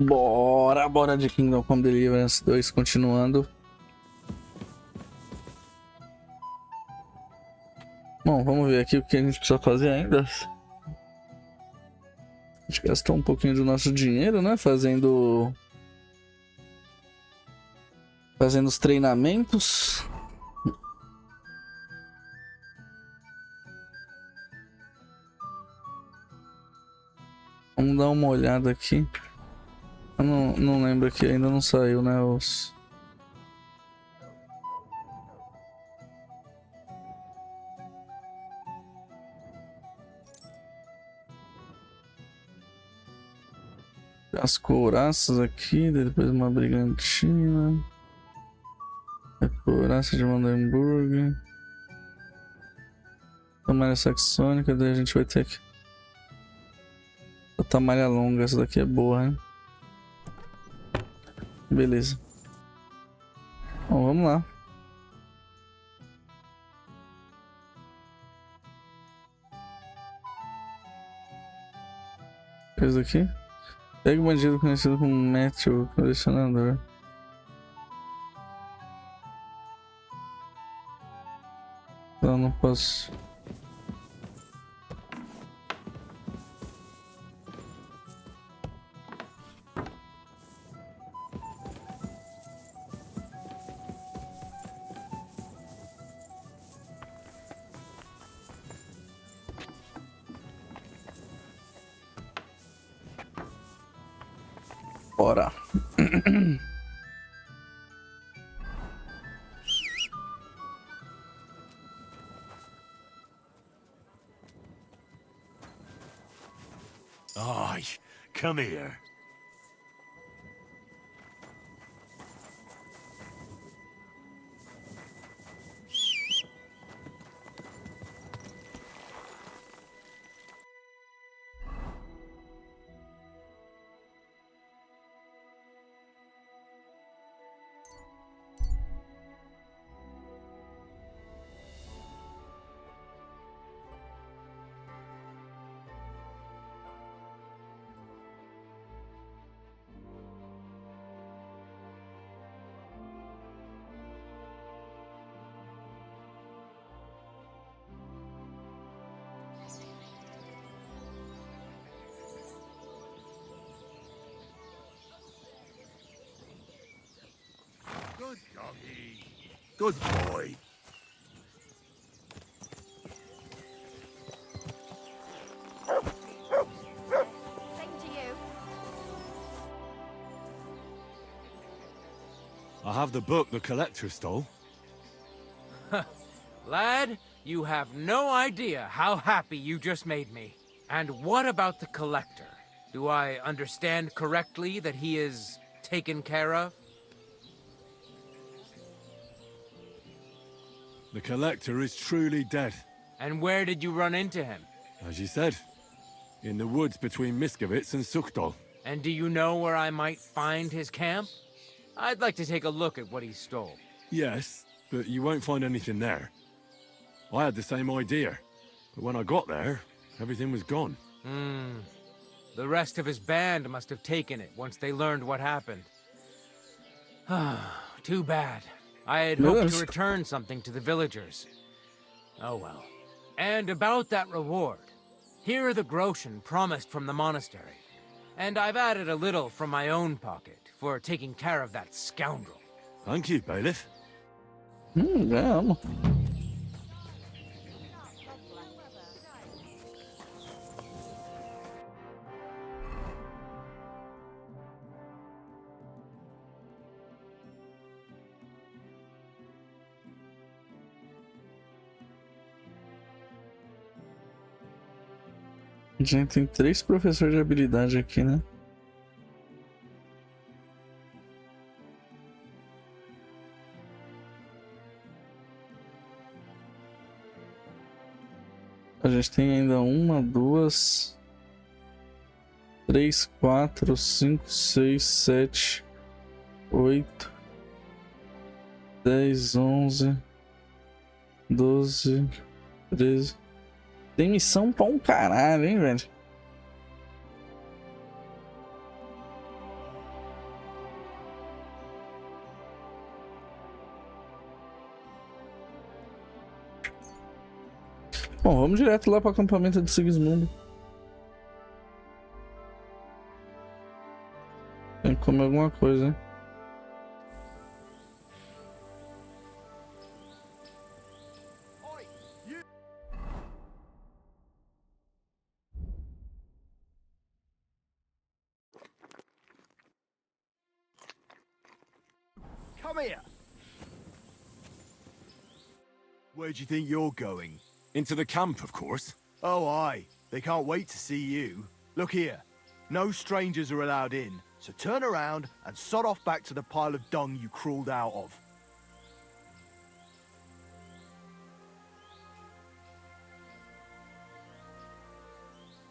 Bora de Kingdom Come Deliverance 2, continuando. Bom, vamos ver aqui o que a gente precisa fazer ainda. A gente gastou um pouquinho do nosso dinheiro, né? Fazendo os treinamentos. Vamos dar uma olhada aqui. Eu não lembro aqui, ainda não saiu, né? As couraças aqui, depois uma brigantina. A couraça de Vandenburg. Tamalha saxônica, daí a gente vai ter aqui. A tamalha longa, essa daqui é boa, hein? Beleza. Bom, vamos lá. Coisa aqui. Pega o bandido conhecido como Matthew, colecionador. Eu não posso. Bora. Oh, come here. Good doggy. Good boy. Same to you. I have the book the collector stole. Lad, you have no idea how happy you just made me. And what about the collector? Do I understand correctly that he is taken care of? The collector is truly dead. And where did you run into him? As you said, in the woods between Miskovitz and Sukdal. And do you know where I might find his camp? I'd like to take a look at what he stole. Yes, but you won't find anything there. I had the same idea, but when I got there, everything was gone. The rest of his band must have taken it once they learned what happened. Too bad. I had hoped to return something to the villagers. Oh well. And about that reward. Here are the groschen promised from the monastery. And I've added a little from my own pocket for taking care of that scoundrel. Thank you, bailiff. Vamos. A gente tem 3 professores de habilidade aqui, né? A gente tem ainda 1, 2, 3, 4, 5, 6, 7, 8, 10, 11, 12, 13. Tem missão pra um caralho, hein, velho? Bom, vamos direto lá pro acampamento de Sigismundo. Tem que comer alguma coisa, hein? Come here. Where do you think you're going? Into the camp, of course. Oh, aye. They can't wait to see you. Look here. No strangers are allowed in, so turn around and sod off back to the pile of dung you crawled out of.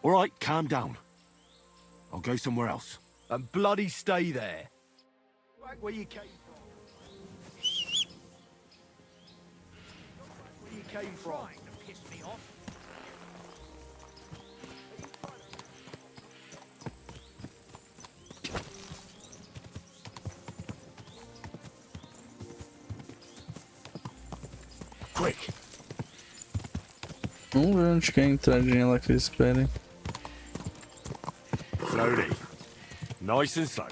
All right, calm down. I'll go somewhere else. And bloody stay there. Back where you came from. Where you came from. Piss me off. Quick! Vamos ver onde que é a entradinha lá que eles esperem. Slowly. Nice and slow.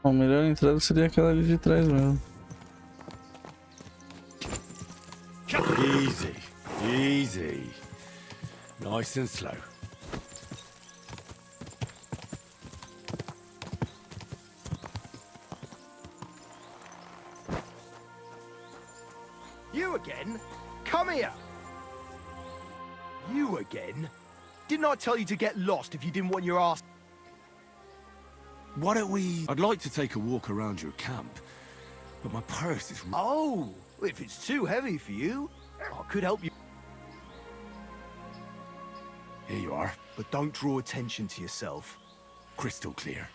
A melhor entrada seria aquela ali de trás mesmo. Easy. Easy. Nice and slow. You again? Come here! You again? Didn't I tell you to get lost if you didn't want your ass... Why don't we... I'd like to take a walk around your camp, but my purse is... Oh, if it's too heavy for you, I could help you. Here you are. But don't draw attention to yourself. Crystal clear.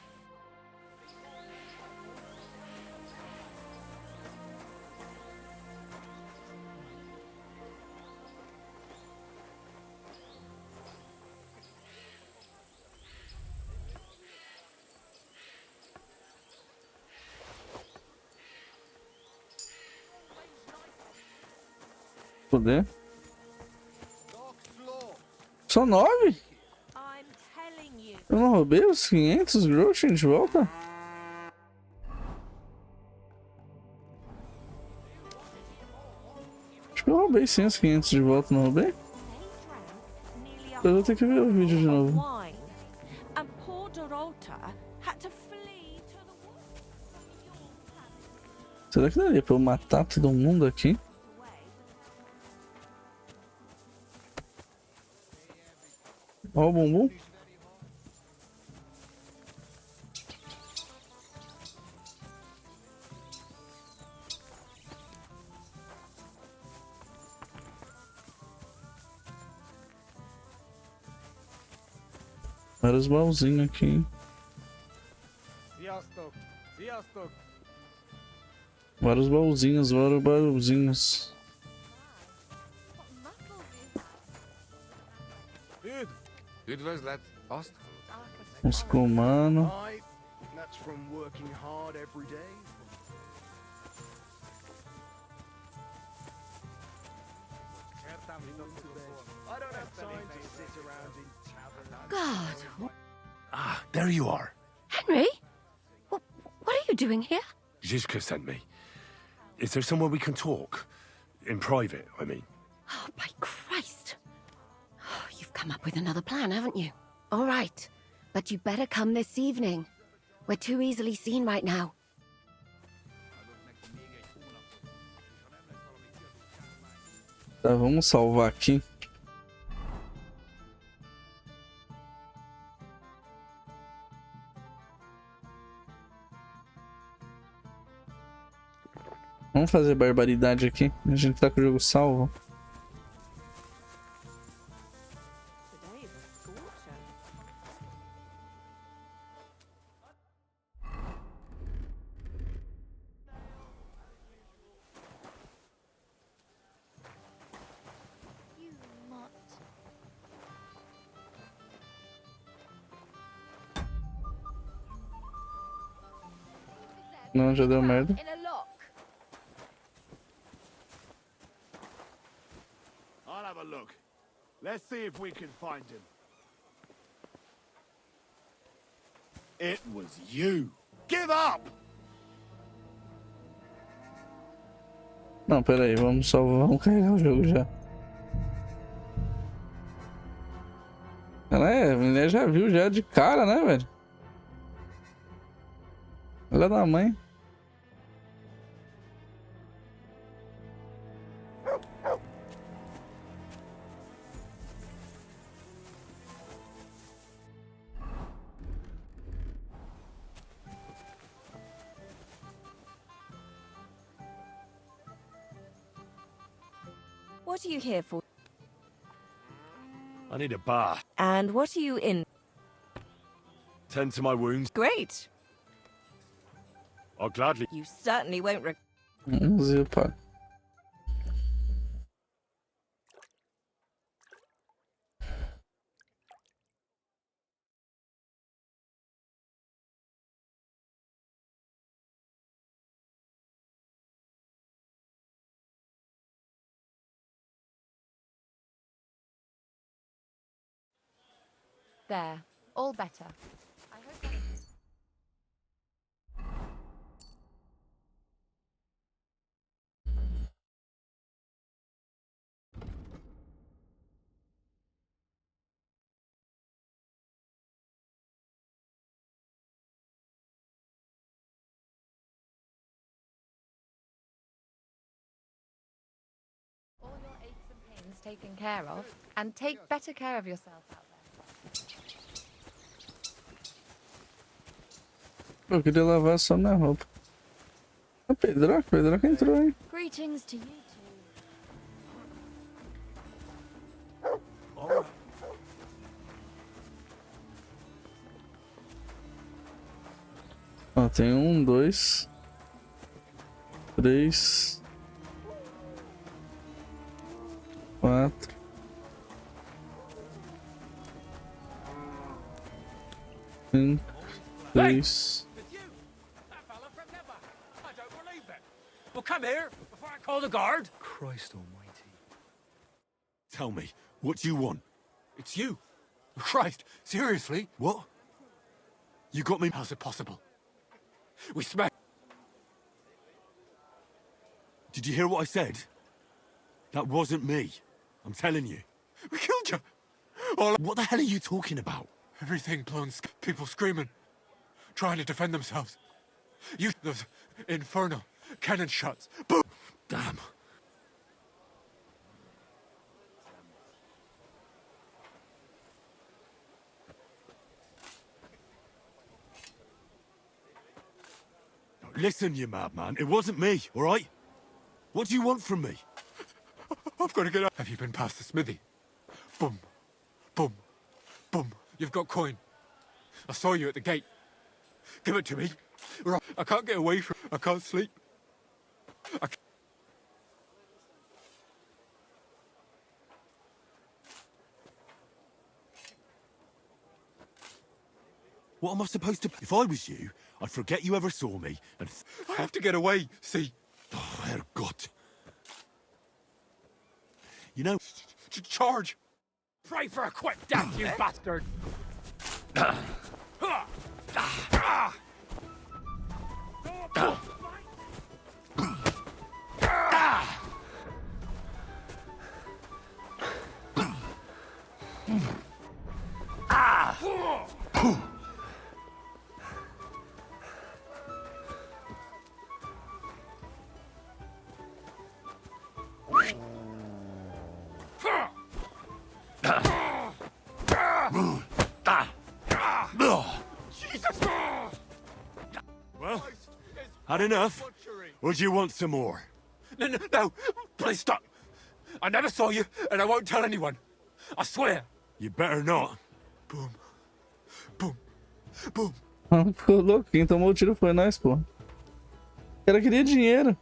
Poder. Só 9? I'm telling you. Eu não roubei os 500 Groschen de volta? Acho que eu roubei sim os 500 de volta, não roubei? Eu vou ter que ver o vídeo de novo. And poor Dorota had to flee to the woods. Será que daria pra eu matar todo mundo aqui? Ó o bumbum. Vários baúzinhos aqui, hein? Vários baúzinhos, vários baúzinhos. Good was that fast? Uns comando. Aye, that's from working hard every day. I don't have time to sit around in taverns. God, Ah, there you are. Henry? What are you doing here? Zizka sent me. Is there somewhere we can talk? In private, I mean. Oh, by Christ. Oh, you've come up with another plan, haven't you? All right, but you better come this evening. We're too easily seen right now. Tá, vamos salvar aqui. Vamos fazer barbaridade aqui. A gente tá com o jogo salvo. Today is a scorcher. Não, já deu merda. In a lock. I'll have a look. Let's see if we can find him. It was you. Give up! Não, pera aí, vamos salvar, vamos carregar o jogo já. A mulher já viu já de cara, né, velho? Olha da mãe. What are you here for? I need a bath. And what are you in? Tend to my wounds. Great. I'll gladly. You certainly won't Vamos ir, pá. There. All better. I hope that's... All your aches and pains taken care of, and take better care of yourself out there. Eu queria lavar só minha roupa. A Pedroca entrou, hein? Greetings to you two. Ó, tem 1, 2, 3, 4. 5, 6. Well, come here before I call the guard. Christ almighty. Tell me, what do you want? It's you. Christ, seriously? What? You got me? How's it possible? We smashed. Did you hear what I said? That wasn't me. I'm telling you. We killed you. What the hell are you talking about? Everything blown, people screaming, trying to defend themselves. You, those infernal cannon shots. Boom! Damn. Listen, you madman. It wasn't me, all right? What do you want from me? I've got to get out. Have you been past the smithy? Boom, boom, boom. You've got coin. I saw you at the gate. Give it to me. Or I can't get away from. I can't sleep. What am I supposed to... If I was you, I'd forget you ever saw me and... I have to get away, see? Oh, Herrgott. You know... Charge! Pray for a quick death, you bastard! Well, had enough? Or do you want some more? No, no, no! Please stop! I never saw you, and I won't tell anyone. I swear. You better not. Boom, boom, boom. Ficou louco, quem tomou o tiro foi nós, pô. O cara queria dinheiro.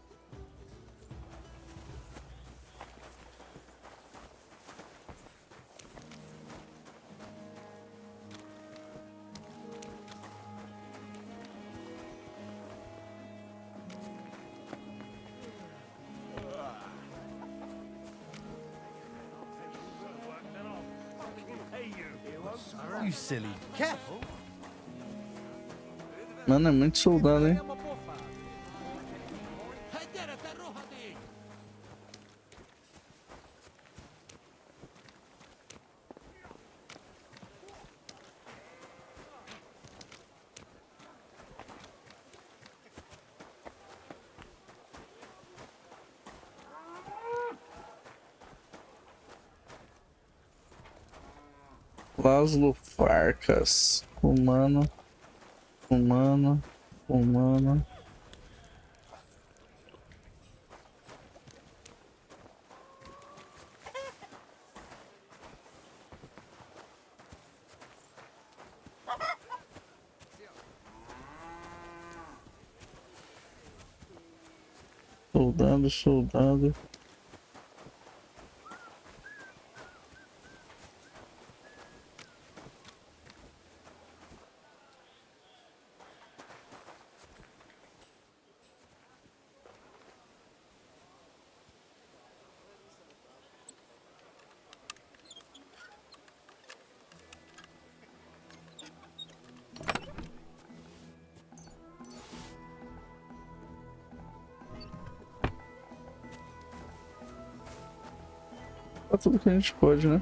You silly. Careful. Mano, é muito soldado, hein? Laszlo Farkas. Humano. Humano. Humano. Soldado, soldado. Tá tudo que a gente pode, né?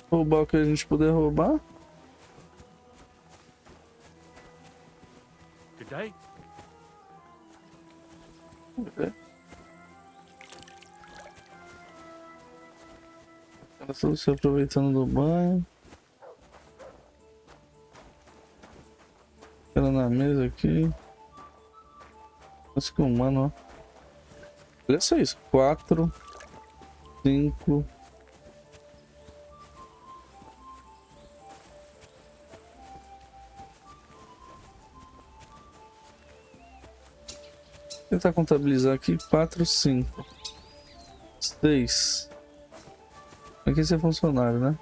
Roubar o que a gente puder roubar. Good day. Ela só se aproveitando do banho. Ela na mesa aqui. Nossa, que humano, ó. Olha só isso. 4, 5. Vou tentar contabilizar aqui. 4, 5. 6. Aqui você é funcionário, né?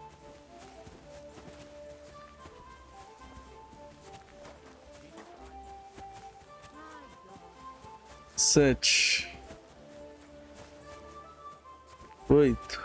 7. 8.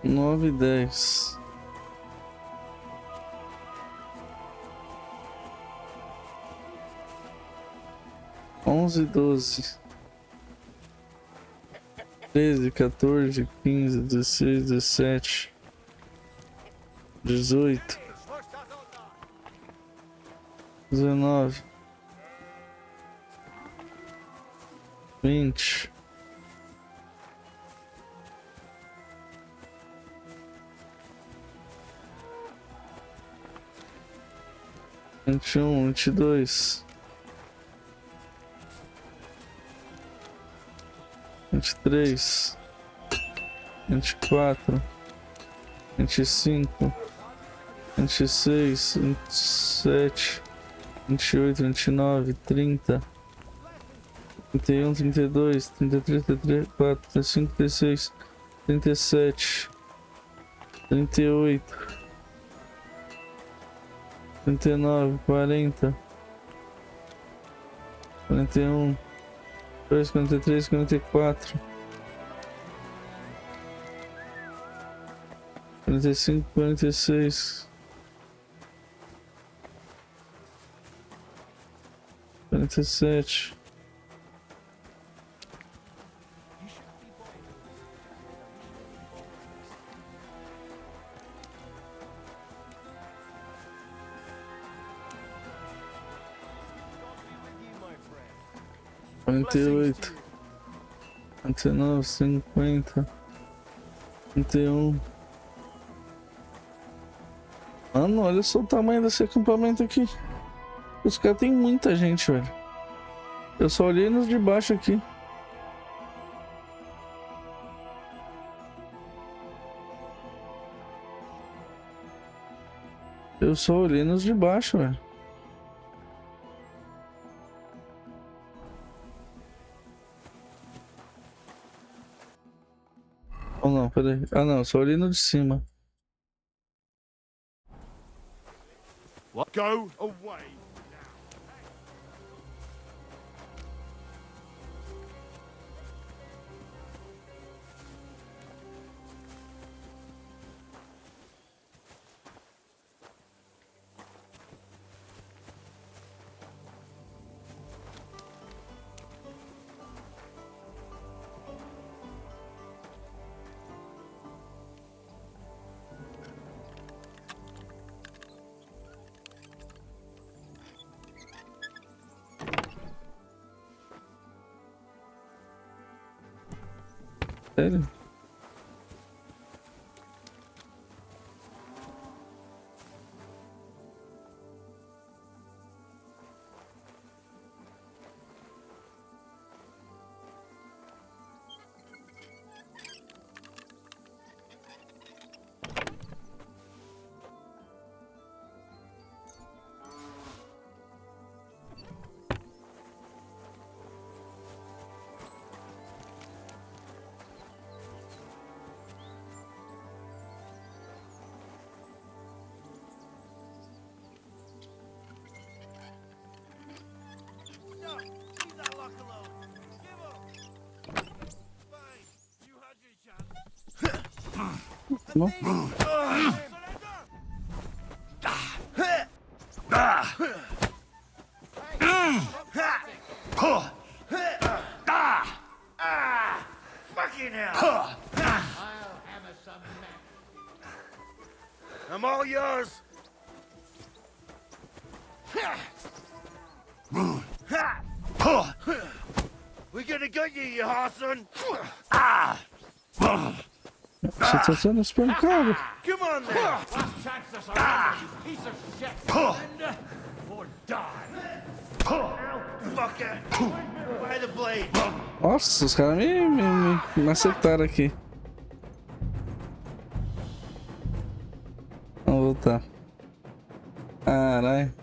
9, 10. 11, 12. 13, 14, 15, 16, 17. 18. 19. 20. 21, 22, 23, 24, 25, 26, 27, 28, 29, 30, 31, 32, 33, 34, 35, 36, 37, 38, 39, 40, 41, 42, 43, 44, 45, 46, 47, 48, 49, 50, 51. Mano, olha só o tamanho desse acampamento aqui. Os caras tem muita gente, velho. Eu só olhei nos de baixo aqui. Eu só olhei nos de baixo, velho. Ou não, peraí. Ah não, só olhei no de cima. What? Go away. Sério? Bom. Fucking hell! I'm all yours. We're gonna get you, you Hassan. Você tá sendo espancado. Come on then. Last chance to surrender, you piece of shit! Surrender or die! Fucker. By the blade. Nossa, os caras me macetaram aqui. Vamos voltar. Caralho.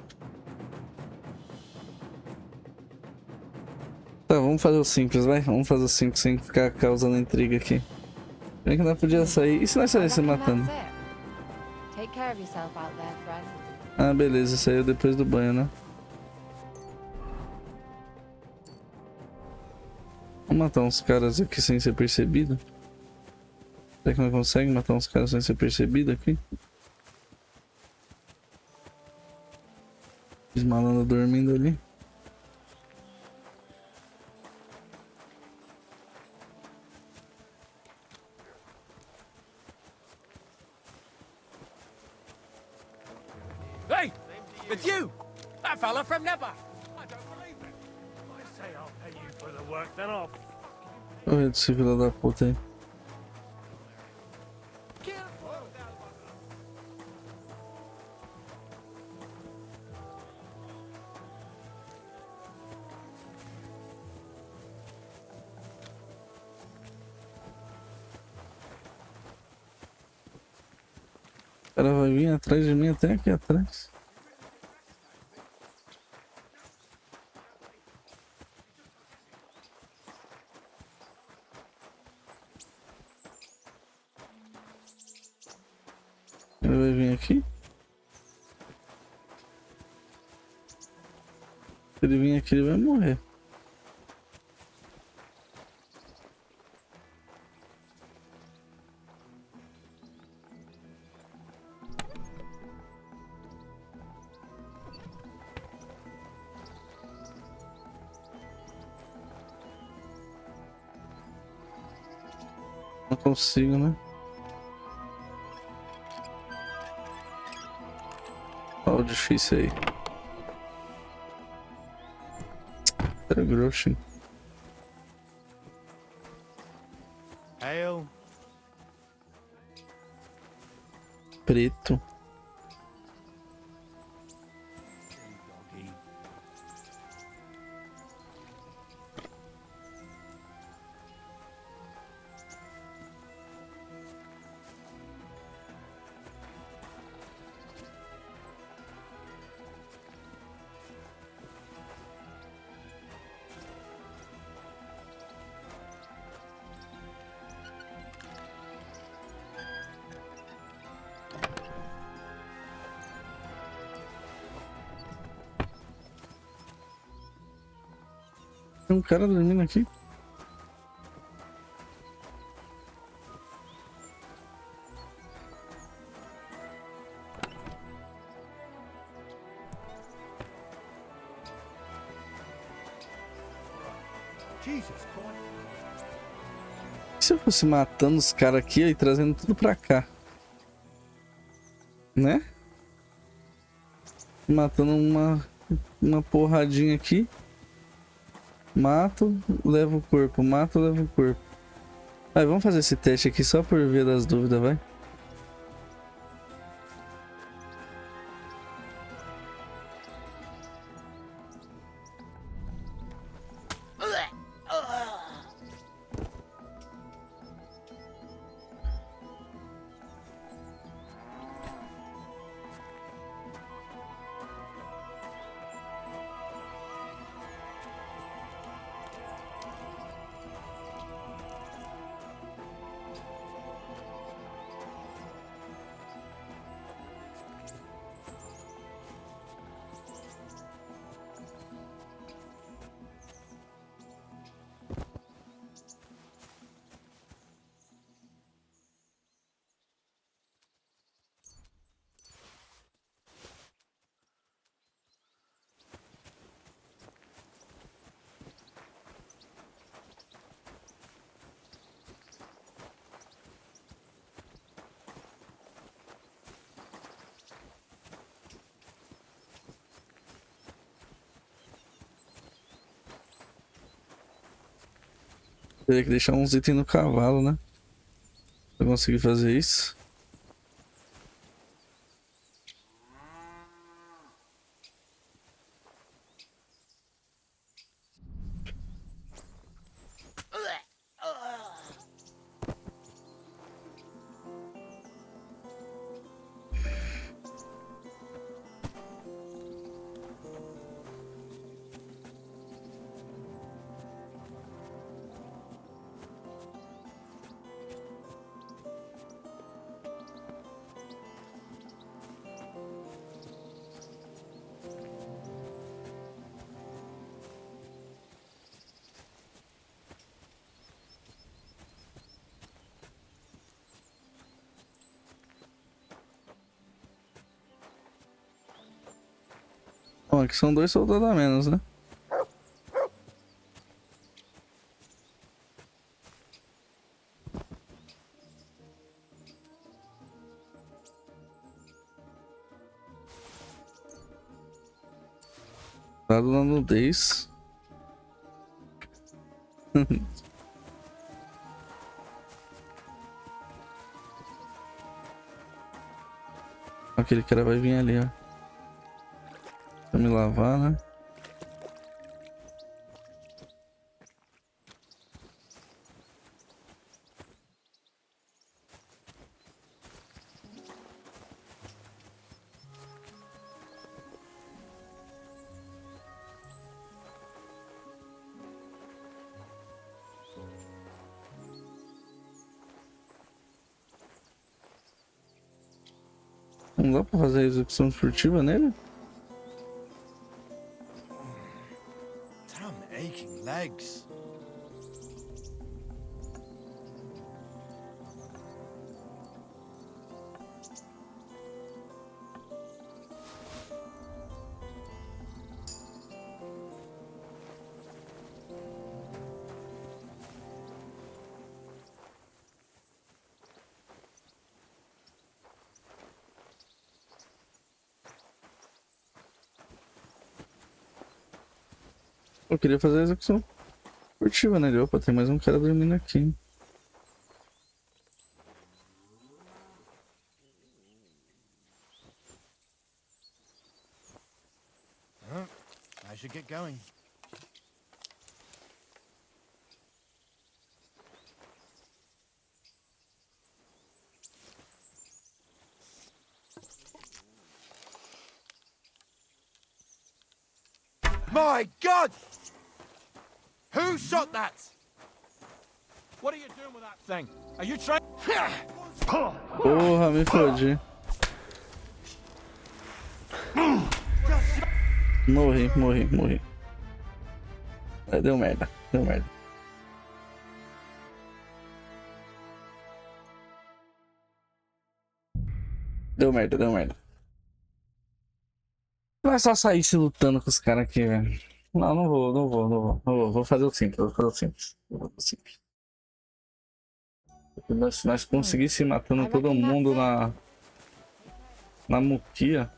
Tá, vamos fazer o simples, vai. Vamos fazer o simples sem ficar causando intriga aqui. Bem que nós podia sair. E se nós saíssem matando? Take care of yourself out there, friend. Ah, beleza. Saiu depois do banho, né? Vamos matar uns caras aqui sem ser percebido. Será que nós conseguimos matar uns caras sem ser percebido aqui? Os malandros dormindo ali. Hey! It's you! That fella from Nepa! I don't believe it. I say I'll pay you for the work, then I'll... Olha esse filho da puta aí. O cara vai vir atrás de mim até aqui atrás. Ele vai vir aqui. Se ele vir aqui, ele vai morrer. Não consigo, né? Olha o difícil aí. É grosso. Ale. Preto. Tem um cara dormindo aqui. E se eu fosse matando os caras aqui e trazendo tudo pra cá? Né? Matando uma porradinha aqui. Mato, levo o corpo. Mato, levo o corpo. Vai, vamos fazer esse teste aqui só por via das dúvidas, vai. Teria que deixar uns itens no cavalo, né? Pra conseguir fazer isso. Bom, aqui são 2 soldados a menos, né? Dado na nudez. Aquele cara vai vir ali, ó. Pra me lavar, né? Não dá pra fazer a execução furtiva nele? Damn aching legs. Eu queria fazer a execução furtiva nele. Opa, tem mais um cara dormindo aqui. I should get going. My God! Who shot that? What are you doing with that thing? Are you trying? Porra, me fodi. Morri. Deu merda, deu merda. Deu merda, deu merda. Não é só sair se lutando com os caras aqui, velho. Não, não vou. Vou fazer o simples, vou fazer o simples. Vou fazer o simples. Se nós conseguíssemos matando todo mundo na muquia.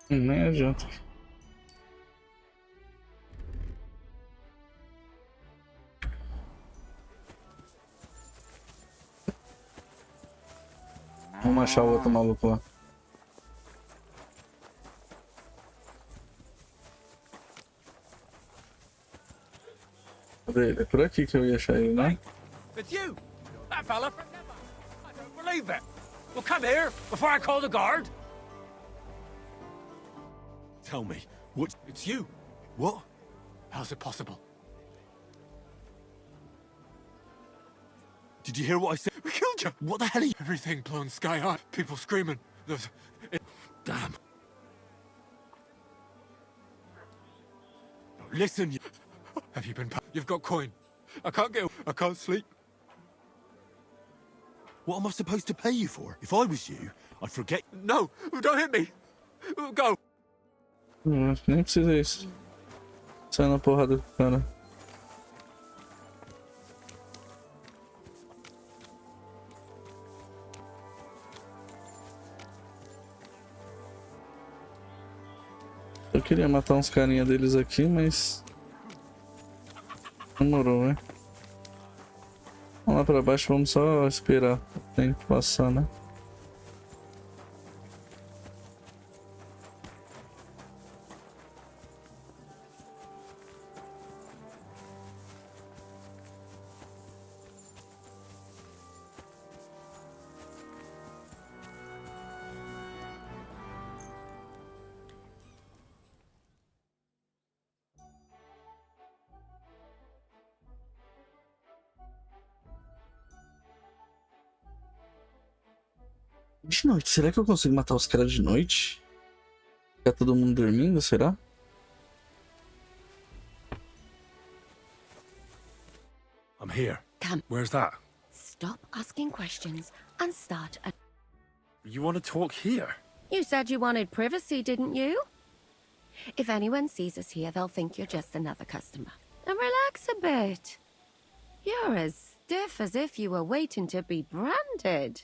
Nem adianta. Vamos achar o outro maluco lá. Cadê ele? É por aqui que eu ia achar ele, né? It's you! That fella from Never! I don't believe it! Well, come here before I call the guard! Tell me, what? It's you. What? How's it possible? Did you hear what I said? We killed you. What the hell are you? Everything blown sky high. People screaming. There's... Damn. Listen, you... Have you been... You've got coin. I can't sleep. What am I supposed to pay you for? If I was you, I'd forget... No, don't hit me. Go. Nem precisa isso. Sai na porrada do cara. Eu queria matar uns carinha deles aqui, mas... Demorou, né? Vamos lá pra baixo, vamos só esperar o tempo passar, né? De noite, será que eu consigo matar os caras de noite? Ficar todo mundo dormindo, será? I'm here. Come. Where's that? Stop asking questions and start at... You want to talk here? You said you wanted privacy, didn't you? If anyone sees us here, they'll think you're just another customer. And relax a bit. You're as stiff as if you were waiting to be branded.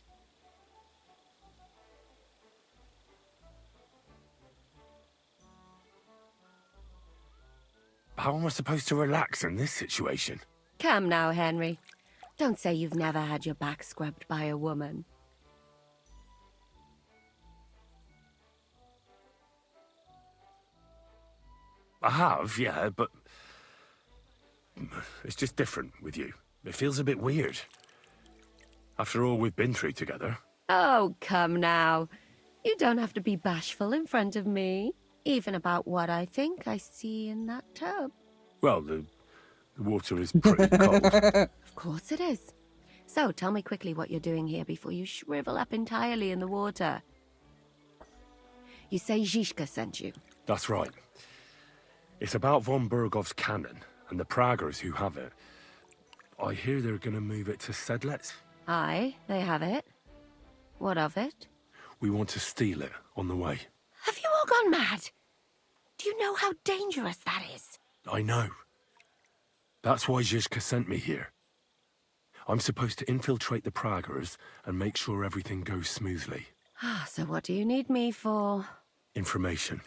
How am I supposed to relax in this situation? Come now, Henry. Don't say you've never had your back scrubbed by a woman. I have, yeah, but... It's just different with you. It feels a bit weird. After all we've been through together. Oh, come now. You don't have to be bashful in front of me. Even about what I think I see in that tub. Well, the water is pretty cold. Of course it is. So, tell me quickly what you're doing here before you shrivel up entirely in the water. You say Zizka sent you. That's right. It's about von Bergov's cannon and the Praggers who have it. I hear they're going to move it to Sedlets. Aye, they have it. What of it? We want to steal it on the way. Have you all gone mad? Do you know how dangerous that is? I know. That's why Zizka sent me here. I'm supposed to infiltrate the Praggers and make sure everything goes smoothly. So what do you need me for? Information.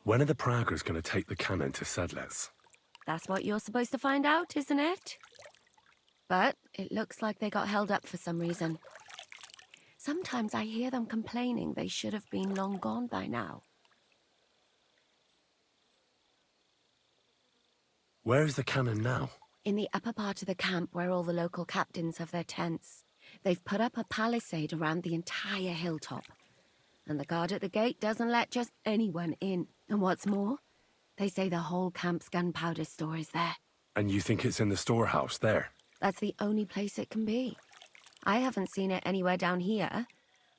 When are the Praggers going to take the cannon to Sedlets? That's what you're supposed to find out, isn't it? But it looks like they got held up for some reason. Sometimes I hear them complaining they should have been long gone by now. Where is the cannon now? In the upper part of the camp where all the local captains have their tents. They've put up a palisade around the entire hilltop. And the guard at the gate doesn't let just anyone in. And what's more, they say the whole camp's gunpowder store is there. And you think it's in the storehouse there? That's the only place it can be. I haven't seen it anywhere down here,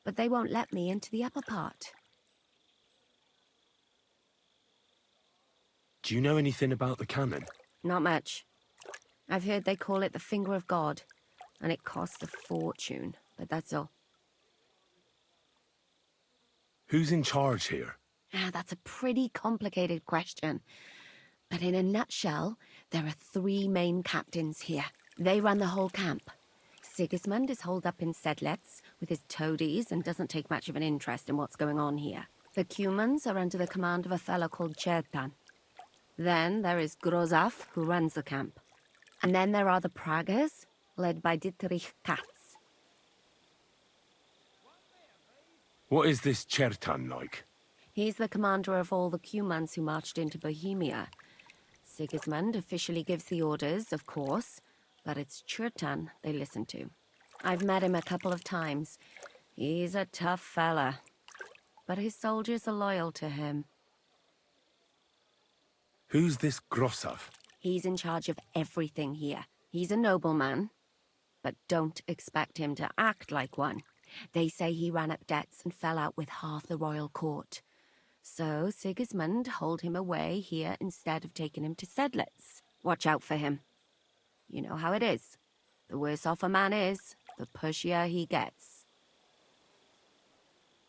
but they won't let me into the upper part. Do you know anything about the cannon? Not much. I've heard they call it the Finger of God, and it costs a fortune, but that's all. Who's in charge here? That's a pretty complicated question. But in a nutshell, there are 3 main captains here. They run the whole camp. Sigismund is holed up in Sedlets with his toadies and doesn't take much of an interest in what's going on here. The Cumans are under the command of a fellow called Chertan. Then there is Grozaf, who runs the camp. And then there are the Pragas, led by Dietrich Katz. What is this Chertan like? He's the commander of all the Cumans who marched into Bohemia. Sigismund officially gives the orders, of course, but it's Chertan they listen to. I've met him a couple of times. He's a tough fella, but his soldiers are loyal to him. Who's this Grossav? He's in charge of everything here. He's a nobleman, but don't expect him to act like one. They say he ran up debts and fell out with half the royal court. So Sigismund holed him away here instead of taking him to Sedlitz. Watch out for him. You know how it is. The worse off a man is, the pushier he gets.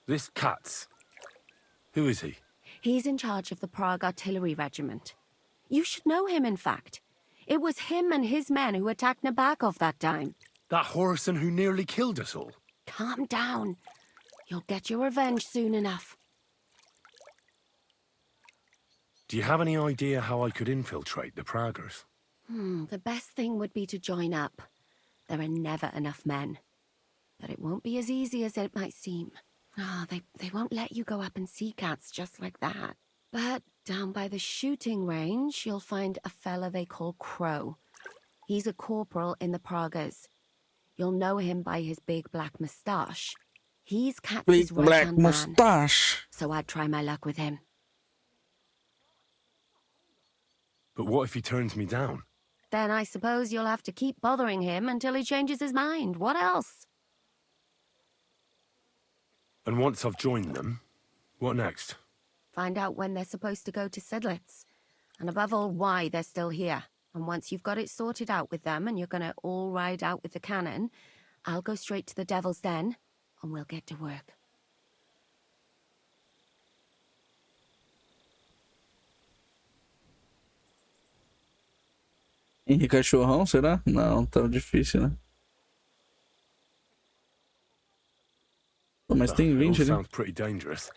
This Katz. Who is he? He's in charge of the Prague Artillery Regiment. You should know him, in fact. It was him and his men who attacked Nabakov that time. That Horison who nearly killed us all. Calm down. You'll get your revenge soon enough. Do you have any idea how I could infiltrate the Praggers? The best thing would be to join up. There are never enough men. But it won't be as easy as it might seem. They won't let you go up and see cats just like that. But down by the shooting range, you'll find a fella they call Crow. He's a corporal in the Pragas. You'll know him by his big black moustache. He's Katz's Big black right-hand man. moustache. So I'd try my luck with him. But what if he turns me down? Then I suppose you'll have to keep bothering him until he changes his mind. What else? And once I've joined them, what next? Find out when they're supposed to go to Sedlitz. And above all, why they're still here. And once you've got it sorted out with them and you're gonna all ride out with the cannon, I'll go straight to the Devil's Den and we'll get to work. Henrique Cachorrão, será? Não, tá difícil, né? Pô, mas tem It all 20 ali. sounds pretty dangerous.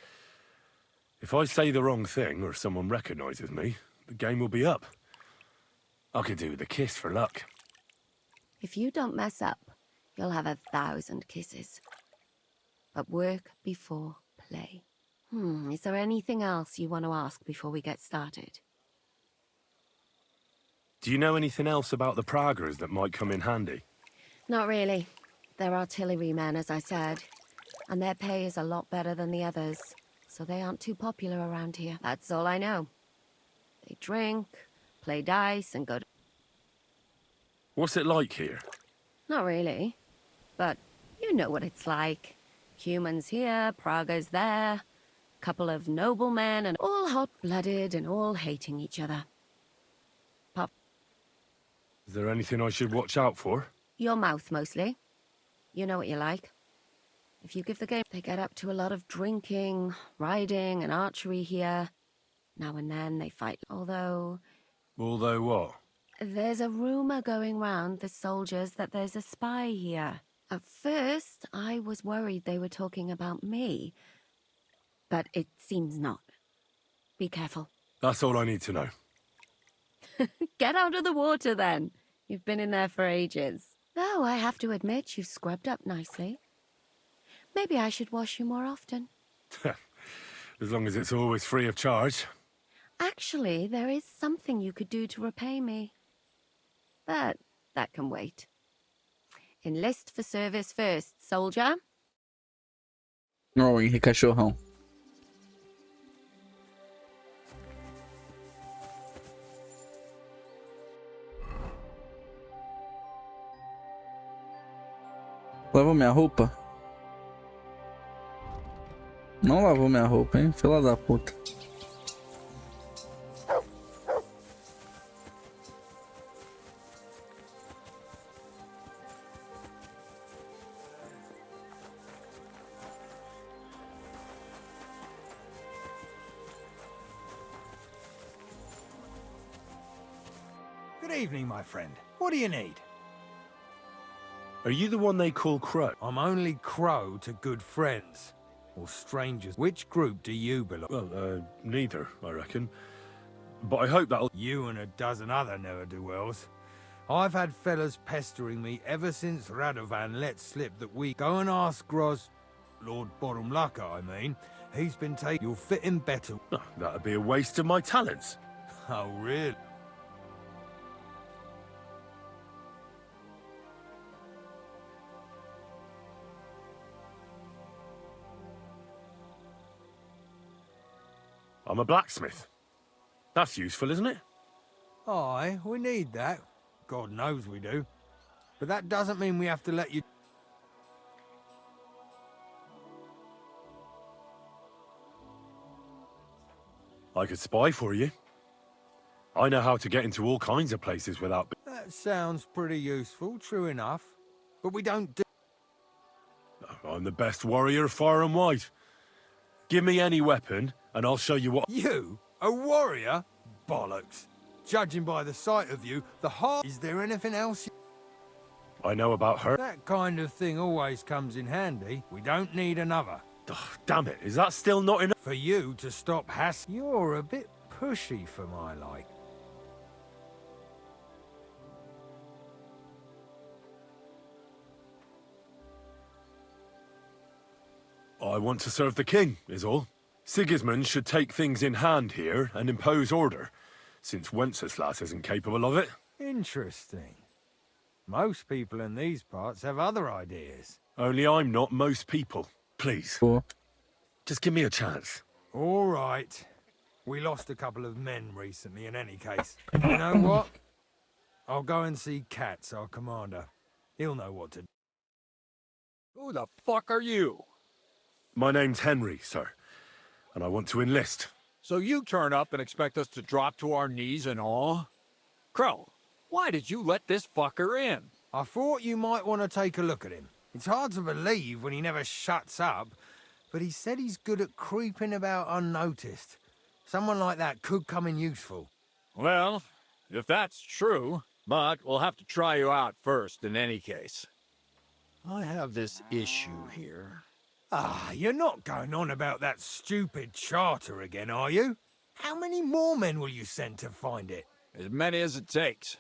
If I say the wrong thing or someone recognizes me, the game will be up. I could do with a kiss for luck. If you don't mess up, you'll have 1,000 kisses. But work before play. Is there anything else you want to ask before we get started? Do you know anything else about the Praggers that might come in handy? Not really. They're artillerymen, as I said. And their pay is a lot better than the others. So they aren't too popular around here. That's all I know. They drink, play dice, and go to... What's it like here? Not really. But you know what it's like. Humans here, Praga's there. Couple of noblemen, and all hot-blooded and all hating each other. Is there anything I should watch out for? Your mouth, mostly. You know what you like. If you give the game, they get up to a lot of drinking, riding, and archery here. Now and then they fight, although... Although what? There's a rumor going round the soldiers that there's a spy here. At first, I was worried they were talking about me. But it seems not. Be careful. That's all I need to know. Get out of the water, then. You've been in there for ages. Though I have to admit you've scrubbed up nicely. Maybe I should wash you more often. As long as it's always free of charge. Actually, there is something you could do to repay me. But that can wait. Enlist for service first, soldier. Oh, Henrique Cachorrão. Lavou minha roupa? Não lavou minha roupa, hein? Fila da puta. Good evening, my friend. What do you need? Are you the one they call Crow? I'm only Crow to good friends. Or strangers. Which group do you belong? Well, neither, I reckon. But I hope that'll... You and a dozen other ne'er-do-wells. I've had fellas pestering me ever since Radovan let slip that we... Go and ask Gros... Lord Borumlaka, I mean. He's been taken... You'll fit him better. Oh, that'd be a waste of my talents. Oh, really? I'm a blacksmith. That's useful, isn't it? Aye, we need that. God knows we do. But that doesn't mean we have to let you... I could spy for you. I know how to get into all kinds of places without... That sounds pretty useful, true enough. But we don't do... I'm the best warrior far and wide. Give me any weapon, and I'll show you what... You? A warrior? Bollocks. Judging by the sight of you, the heart... Is there anything else? I know about her. That kind of thing always comes in handy. We don't need another. Oh, damn it, is that still not enough? For you to stop You're a bit pushy for my like. I want to serve the king, is all. Sigismund should take things in hand here and impose order, since Wenceslas isn't capable of it. Interesting. Most people in these parts have other ideas. Only I'm not most people. Please. Pô. Just give me a chance. All right. We lost a couple of men recently in any case. You know what? I'll go and see Katz, our commander. He'll know what to do. Who the fuck are you? My name's Henry, sir, and I want to enlist. So you turn up and expect us to drop to our knees in awe? Crow, why did you let this fucker in? I thought you might want to take a look at him. It's hard to believe when he never shuts up, but he said he's good at creeping about unnoticed. Someone like that could come in useful. Well, if that's true, but we'll have to try you out first in any case. I have this issue here. Ah, you're not going on about that stupid charter again, are you? How many more men will you send to find it? As many as it takes.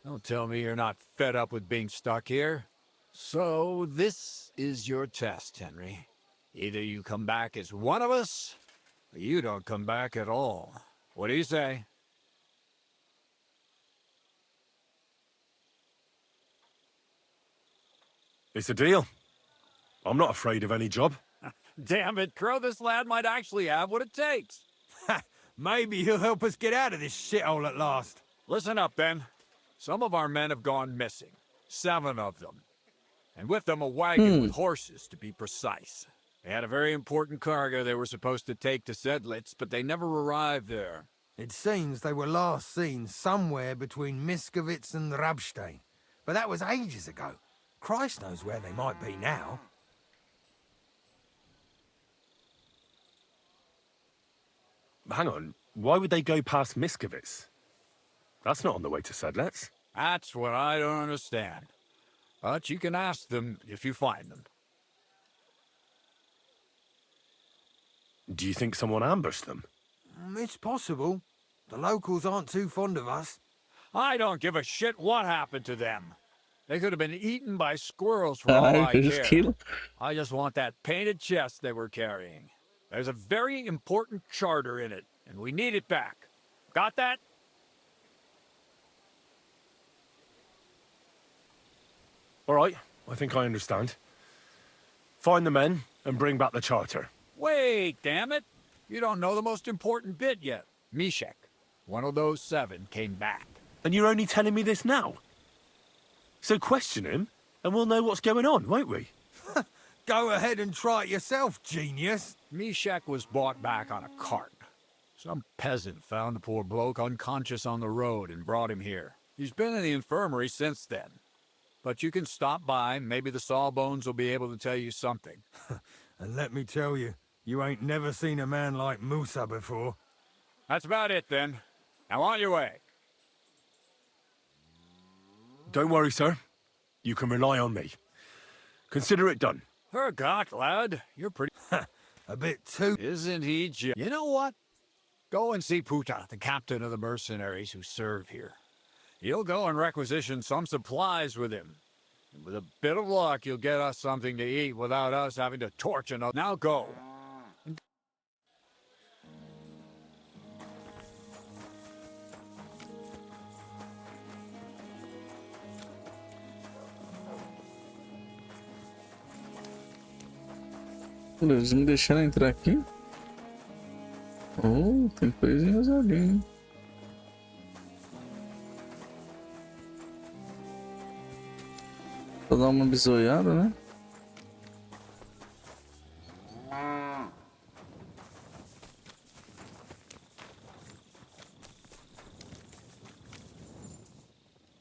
Don't tell me you're not fed up with being stuck here. So, this is your test, Henry. Either you come back as one of us, or you don't come back at all. What do you say? It's a deal. I'm not afraid of any job. Damn it, Crow, this lad might actually have what it takes. Ha! Maybe he'll help us get out of this shithole at last. Listen up, then. Some of our men have gone missing. 7 of them. And with them a wagon with horses, to be precise. They had a very important cargo they were supposed to take to Sedlitz, but they never arrived there. It seems they were last seen somewhere between Miskovitz and Rabstein. But that was ages ago. Christ knows where they might be now. Hang on, why would they go past Miskovitz? That's not on the way to Sedlitz. That's what I don't understand. But you can ask them if you find them. Do you think someone ambushed them? It's possible. The locals aren't too fond of us. I don't give a shit what happened to them. They could have been eaten by squirrels for all I care. I just want that painted chest they were carrying. There's a very important charter in it, and we need it back. Got that? All right, I think I understand. Find the men and bring back the charter. Wait, damn it. You don't know the most important bit yet. Mishek, one of those 7, came back. And you're only telling me this now? So question him, and we'll know what's going on, won't we? Go ahead and try it yourself, genius. Mishek was brought back on a cart. Some peasant found the poor bloke unconscious on the road and brought him here. He's been in the infirmary since then. But you can stop by, maybe the Sawbones will be able to tell you something. And let me tell you, you ain't never seen a man like Musa before. That's about it then. Now on your way. Don't worry, sir. You can rely on me. Consider it done. Forgot, lad. You're pretty... A bit too... Isn't he just... You know what? Go and see Puta, the captain of the mercenaries who serve here. He'll go and requisition some supplies with him. And with a bit of luck, you'll get us something to eat without us having to torch another. Now go. Eles me deixaram entrar aqui? Oh, tem coisinhas ali, hein? Vou dar uma bisoiada, né?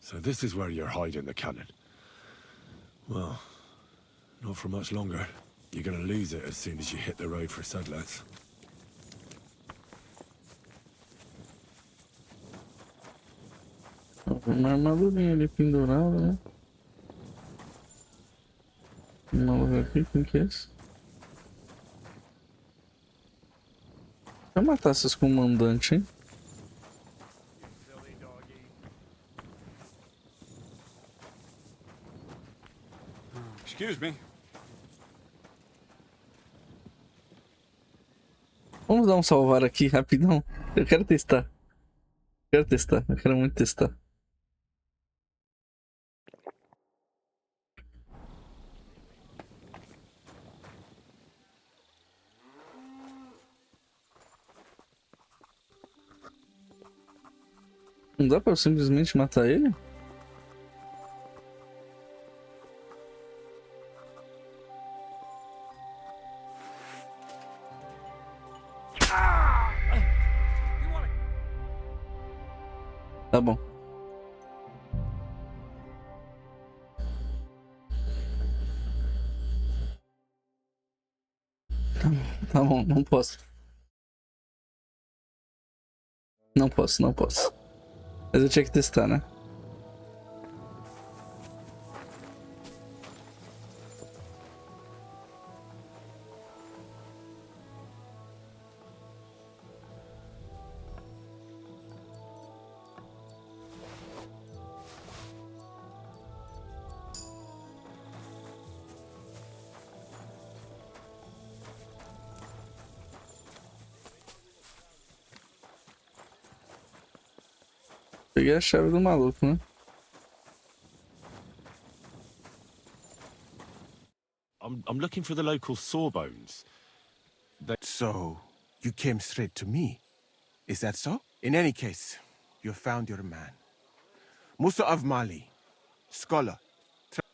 So this is where you're hiding the cannon. Well, not for much longer. You're gonna lose it as soon as you hit the road for Sudlets. Uma armadurinha ali pendurada, né? Vamos ver aqui, quem que é esse? Vai matar esses comandantes, hein? Excuse me. Vamos dar um salvar aqui rapidão. Eu quero testar. Eu quero muito testar. Não dá pra eu simplesmente matar ele? Tá bom. Tá bom, não posso. Não posso. Mas eu tinha que testar, né? Peguei a chave do maluco, né? I'm looking for the local Sawbones. So, you came straight to me. Is that so? In any case, you found your man. Musa of Mali, scholar.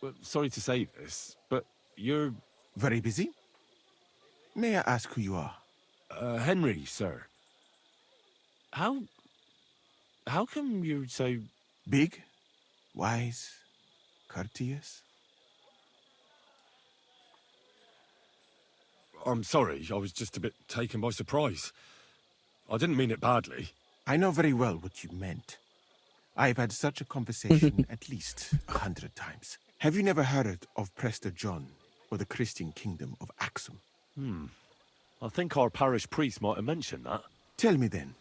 Well, sorry to say this, but you're... Very busy? May I ask who you are? Henry, sir. How come you're so... Big, wise, courteous? I'm sorry, I was just a bit taken by surprise. I didn't mean it badly. I know very well what you meant. I've had such a conversation at least 100 times. Have you never heard of Prester John or the Christian kingdom of Axum? I think our parish priest might have mentioned that. Tell me then,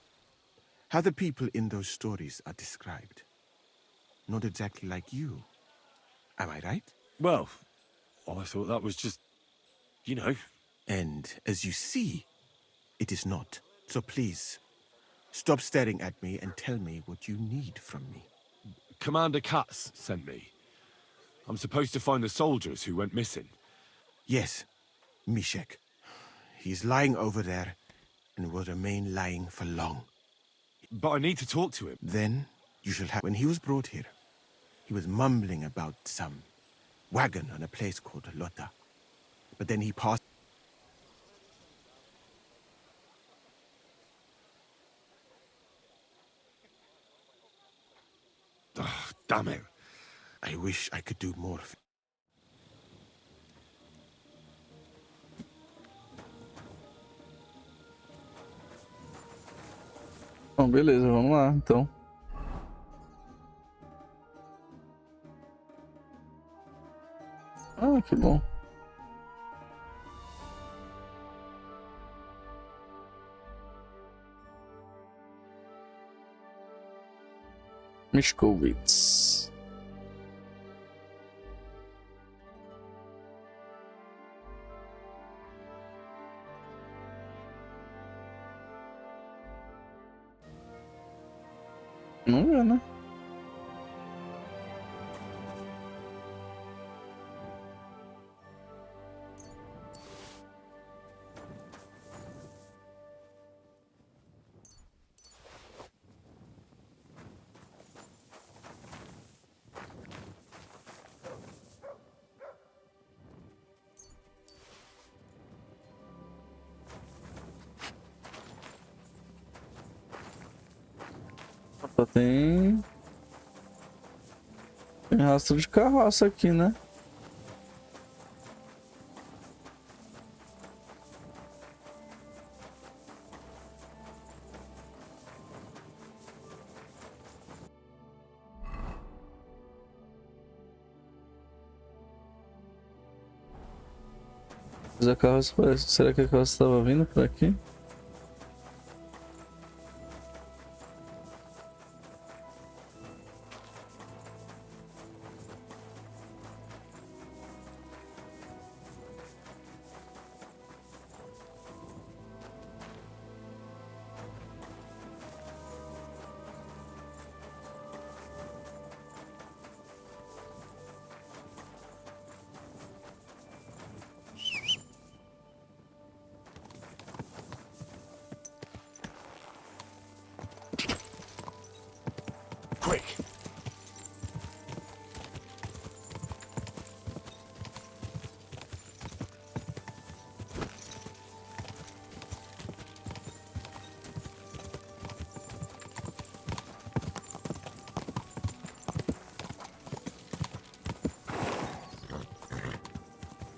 how the people in those stories are described. Not exactly like you. Am I right? Well, I thought that was just, you know... And as you see, it is not. So please, stop staring at me and tell me what you need from me. Commander Katz sent me. I'm supposed to find the soldiers who went missing. Yes, Mishek. He's lying over there and will remain lying for long. But I need to talk to him. Then you shall have... When he was brought here, he was mumbling about some wagon on a place called Lota. But then he passed. Oh, damn it. I wish I could do more. Bom, beleza, vamos lá, então. Ah, que bom. Miskowitz. Não é, né? Só tem rastro de carroça aqui, né? Mas a carroça parece... Será que a carroça estava vindo por aqui? Quick!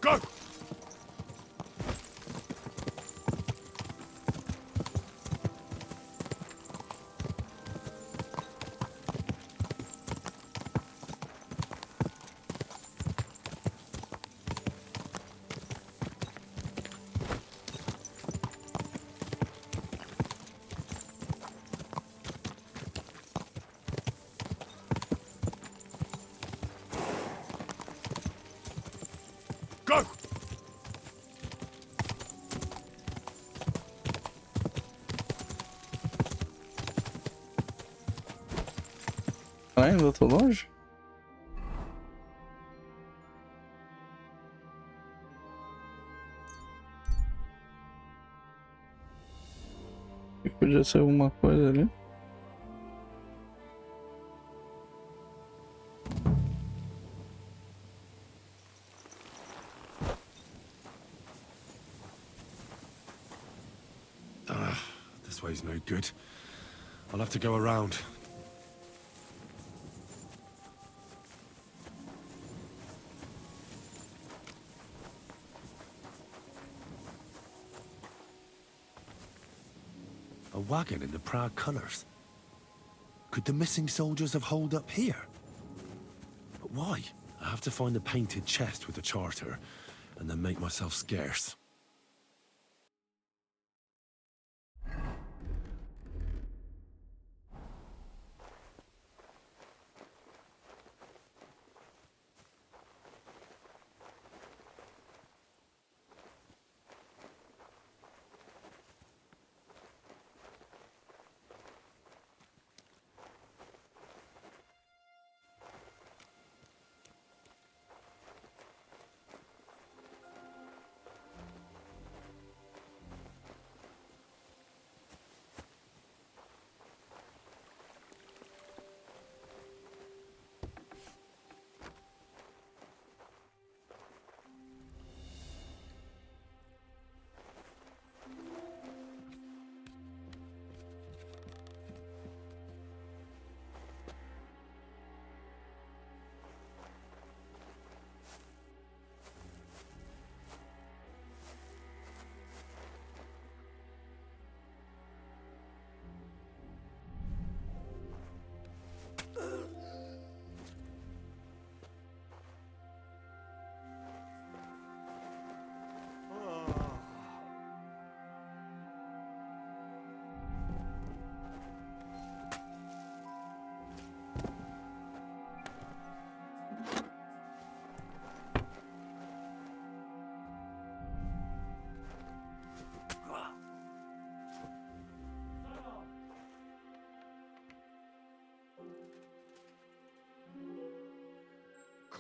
Go! Go! Ainda tô longe? Podia ser alguma coisa ali. This way's no good. I'll have to go around. A wagon in the proud colours. Could the missing soldiers have holed up here? But why? I have to find the painted chest with the charter, and then make myself scarce.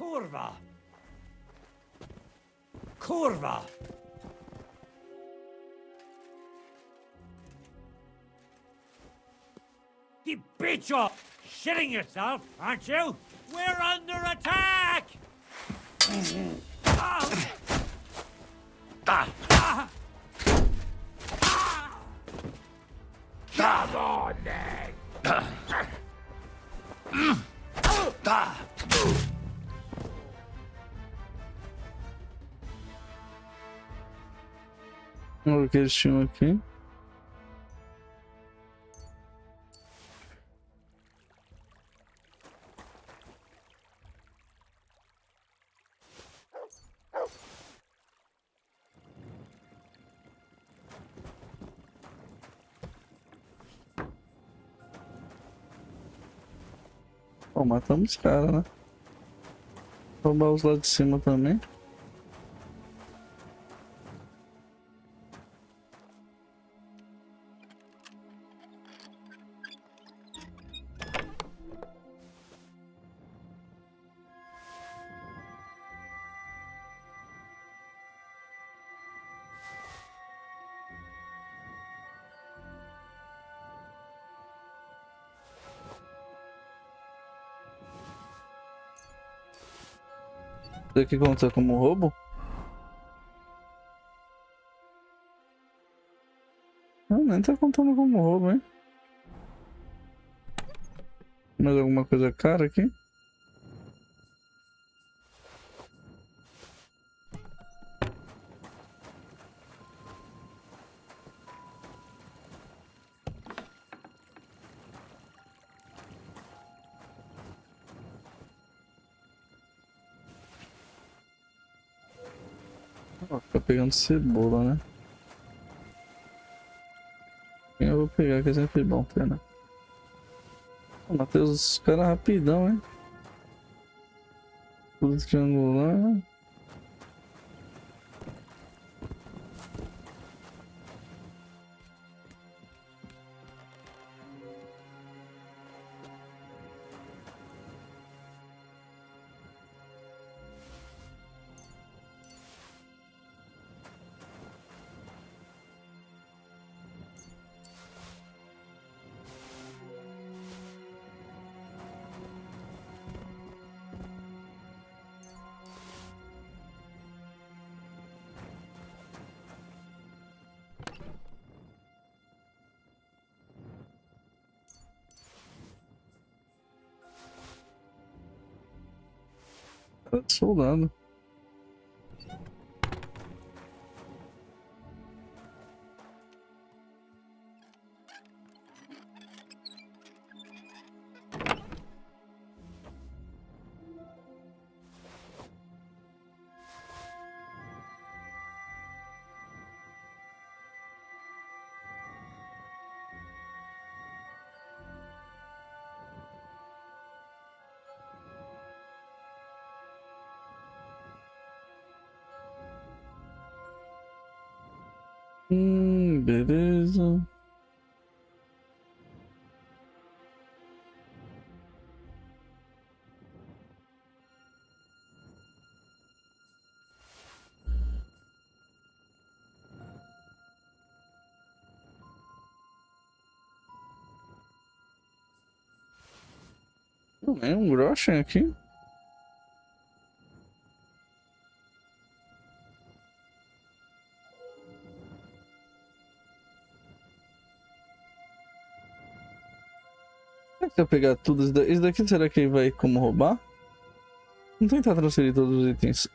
Kurva! Kurva! You bitch off! Shitting yourself, aren't you? We're under attack! Come on, then! Vamos ver o que eles tinham aqui. Bom, matamos os caras, né? Roubar os lá de cima também. Isso aqui conta como roubo? Não, nem tá contando como roubo, hein? Mais alguma coisa cara aqui? Ó, fica pegando cebola, né? Eu vou pegar, que é sempre bom ter, né? Matei os caras rapidão, hein? Tudo triangular. Soldado. Beleza. Não é um groschen aqui? Será que se eu pegar tudo isso daqui, será que vai como roubar? Vamos tentar transferir todos os itens.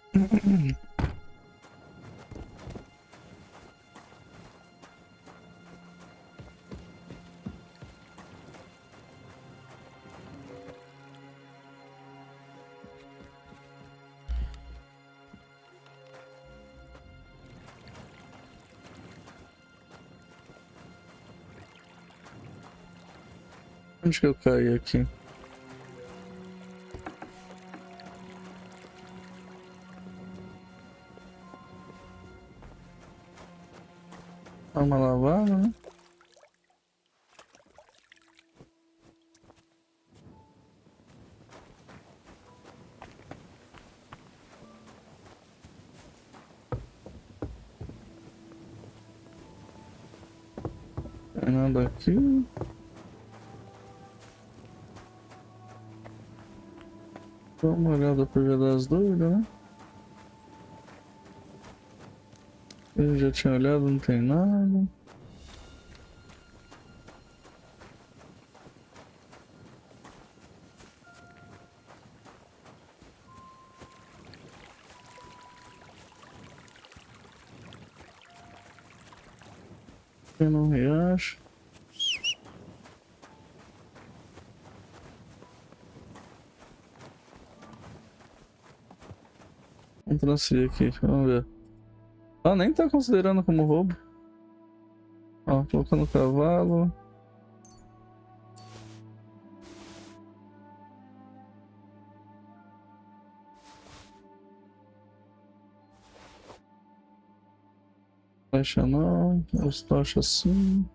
Onde que eu caí aqui? Arma lavada, né? Não tem nada aqui. Dá uma olhada por via das dúvidas, né? Eu já tinha olhado, não tem nada. Eu não riacho. Vamos transferir aqui, vamos ver. Ah, nem tá considerando como roubo. Ó, colocando o cavalo. Flecha não, os tochas sim.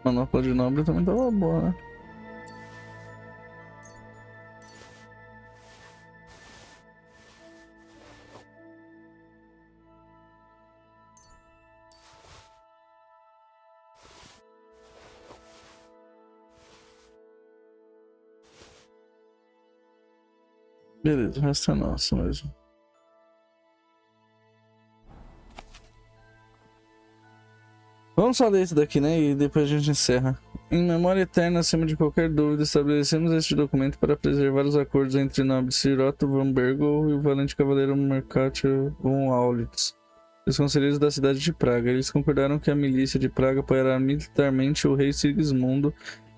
Manopla de nobre também tava boa, né? Beleza, o resto é nosso mesmo. Vamos só ler isso daqui, né? E depois a gente encerra. Em memória eterna, acima de qualquer dúvida, estabelecemos este documento para preservar os acordos entre o nobre Siroto von Bergel e o valente cavaleiro Mercatio von Aulitz, os conselheiros da cidade de Praga. Eles concordaram que a milícia de Praga apoiará militarmente o rei Sigismundo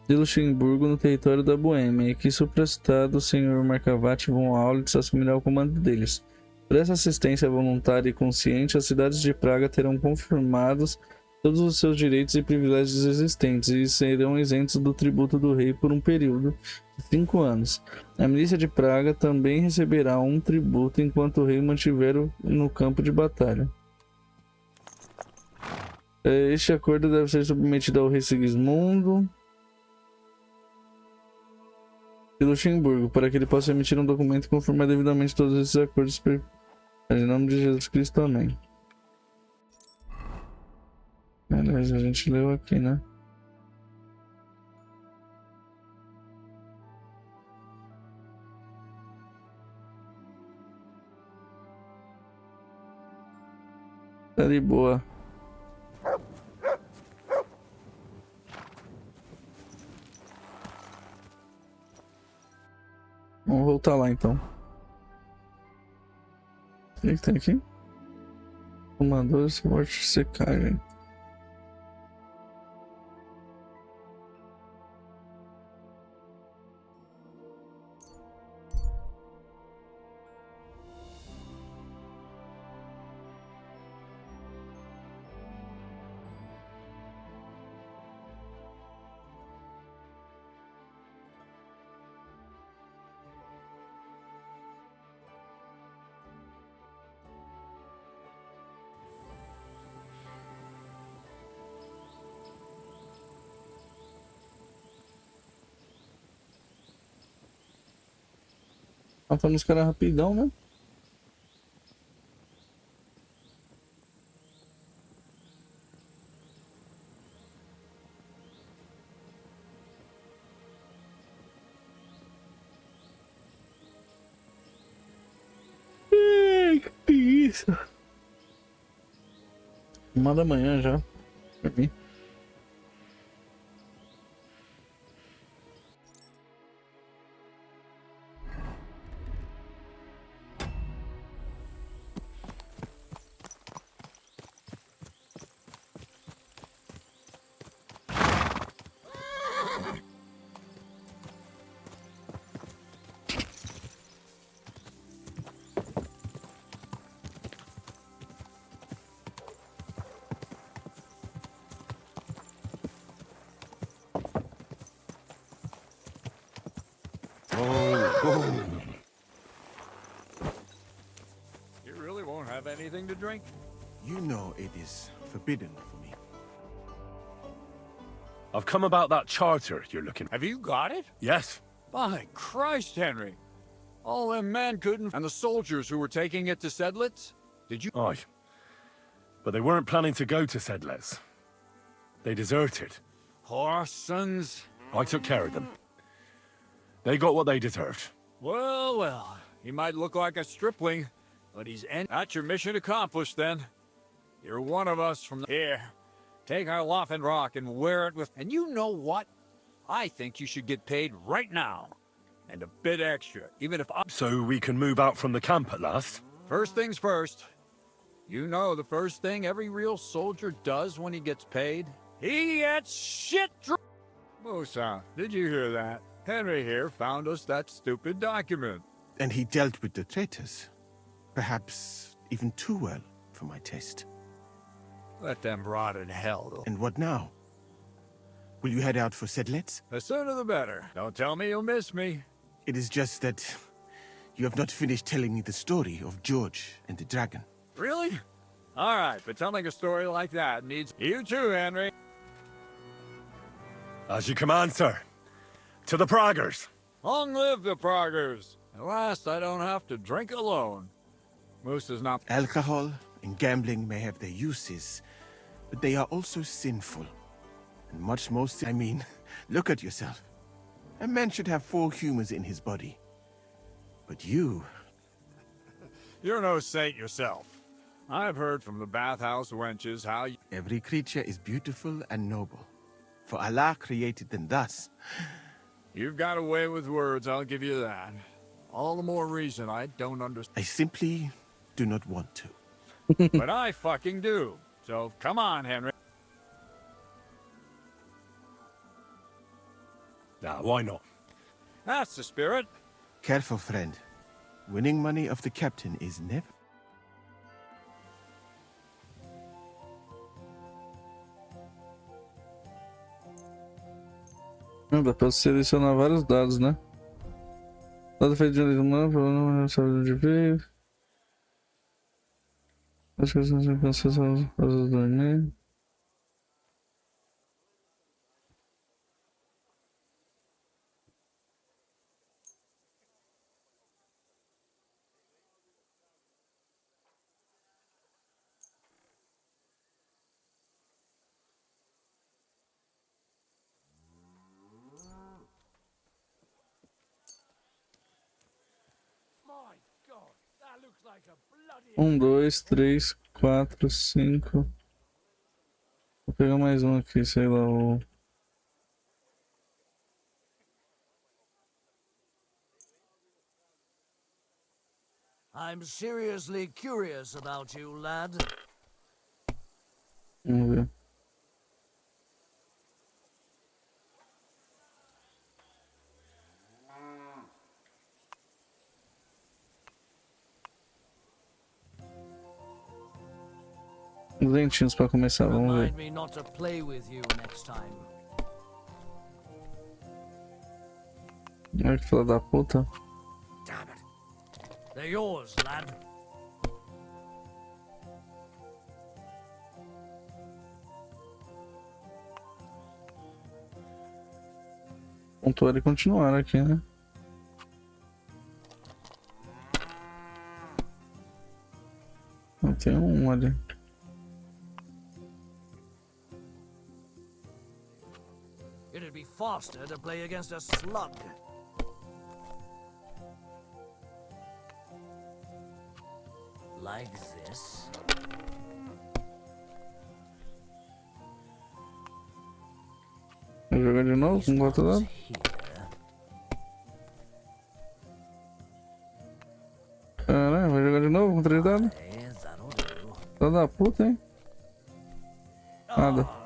de Luxemburgo no território da Boêmia, e que suprastado o senhor Marcavat von Aulitz assumirá o comando deles. Por essa assistência voluntária e consciente, as cidades de Praga terão confirmados todos os seus direitos e privilégios existentes e serão isentos do tributo do rei por um período de 5 anos. A milícia de Praga também receberá um tributo enquanto o rei mantiver no campo de batalha. Este acordo deve ser submetido ao rei Sigismundo de Luxemburgo, para que ele possa emitir um documento e confirmar devidamente todos esses acordos. Em nome de Jesus Cristo, amém. Beleza, a gente leu aqui, né? Tá de boa. Vamos voltar lá então. O que tem aqui? Fumadores, morte, secagem. Matando os caras rapidão, né? Ai, que preguiça. 1h da manhã já. Dormi. have anything to drink? You know it is forbidden for me. I've come about that charter you're looking. Have you got it? Yes. By Christ, Henry. All them men couldn't... And the soldiers who were taking it to Sedlitz? Did you... Aye. But they weren't planning to go to Sedlitz. They deserted. Poor sons. I took care of them. They got what they deserved. Well, well. He might look like a stripling, but he's That's your mission accomplished, then. You're one of us from the... Here. Take our Loffen Rock and wear it with... And you know what? I think you should get paid right now. And a bit extra, even if I... So we can move out from the camp at last? First things first. You know the first thing every real soldier does when he gets paid? He gets shit drunk. Musa, did you hear that? Henry here found us that stupid document. And he dealt with the traitors. Perhaps even too well for my taste. Let them rot in hell, though. And what now? Will you head out for Sedlitz? The sooner the better. Don't tell me you'll miss me. It is just that you have not finished telling me the story of George and the dragon. Really? All right, but telling a story like that needs... You too, Henry. As you command, sir. To the Praggers. Long live the Praggers. At last, I don't have to drink alone. Moose is not... Alcohol and gambling may have their uses, but they are also sinful. And much more I mean, look at yourself. A man should have 4 humors in his body. But you... You're no saint yourself. I've heard from the bathhouse wenches how you... Every creature is beautiful and noble. For Allah created them thus. You've got a way with words, I'll give you that. All the more reason I don't understand. I simply do not want to. But I fucking do. So come on, Henry. Nah, why not? That's the spirit. Careful, friend. Winning money of the captain is never... Dá pra selecionar vários dados, né? Dado feito de um humano, problema sabe de onde veio. As coisas não são as dormir. Um, dois, três, quatro, cinco. Vou pegar mais um aqui, sei lá, o... I'm seriously curious about you, lad. Vamos ver. Os dentinhos pra começar, vamos ver. Remind me not to play with you next time. Olha que filha da puta. Damn it. They're yours, lad. Pontuar e continuar aqui, né? Tem um ali. It'd be faster to play against a slug. Like this. Vai jogar de novo com 4 dados? Caralho, vai jogar de novo com 3 dados? Filha da puta, hein? Nada.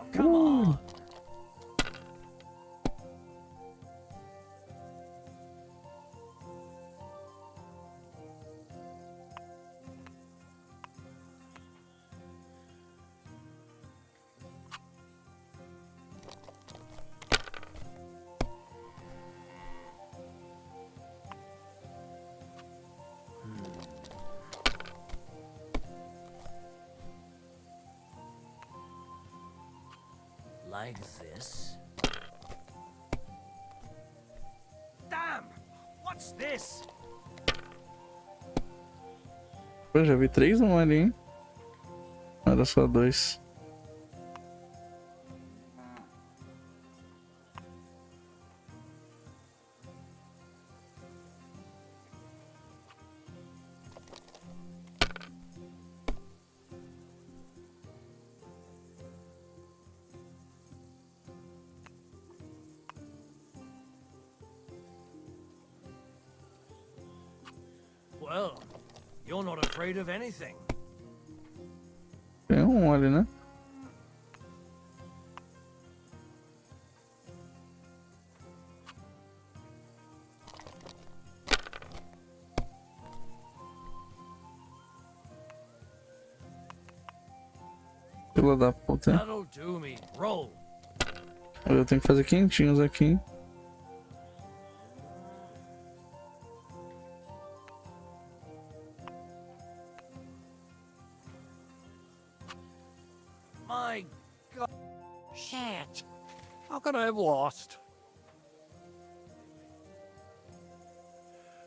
Like this. Damn! What's this? Pô, já vi 3 não ali, hein? Era só 2. Well, you're not afraid of anything. Tem um ali, né? Fila da puta. That'll do me. Roll. Eu tenho que fazer quentinhos aqui. My God. Shit. How could I have lost?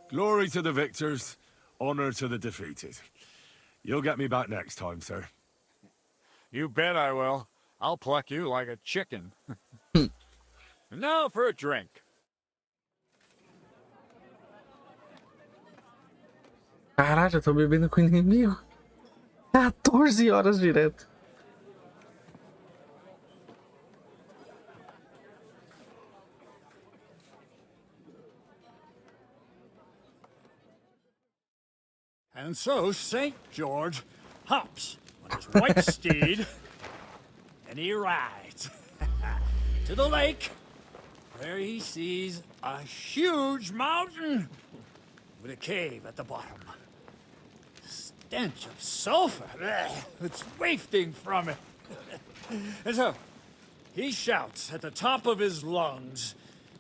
Glory to the victors, honor to the defeated. You'll get me back next time, sir. You bet I will. I'll pluck you like a chicken. And now for a drink. Caralho, eu tô bebendo com o inimigo. 14 horas direto. And so St. George hops on his white steed, and he rides to the lake, where he sees a huge mountain with a cave at the bottom. Stench of sulfur, it's wafting from it. And so he shouts at the top of his lungs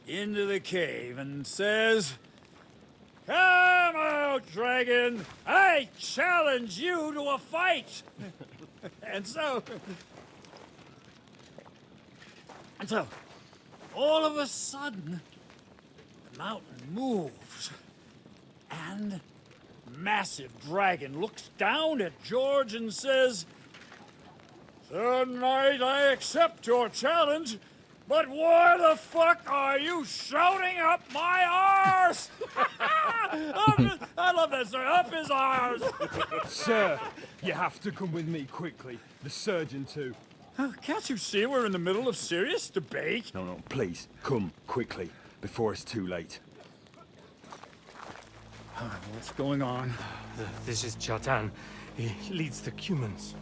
into the cave and says, "Come out, dragon! I challenge you to a fight!" And so, all of a sudden, the mountain moves, and massive dragon looks down at George and says, "Sir Knight, I accept your challenge, but why the fuck are you shouting up my arse?" I love that, sir. Up his arse. Sir, you have to come with me quickly. The surgeon too. Can't you see we're in the middle of serious debate? No, please, come quickly, before it's too late. What's going on? This is Chatan. He leads the Cumans.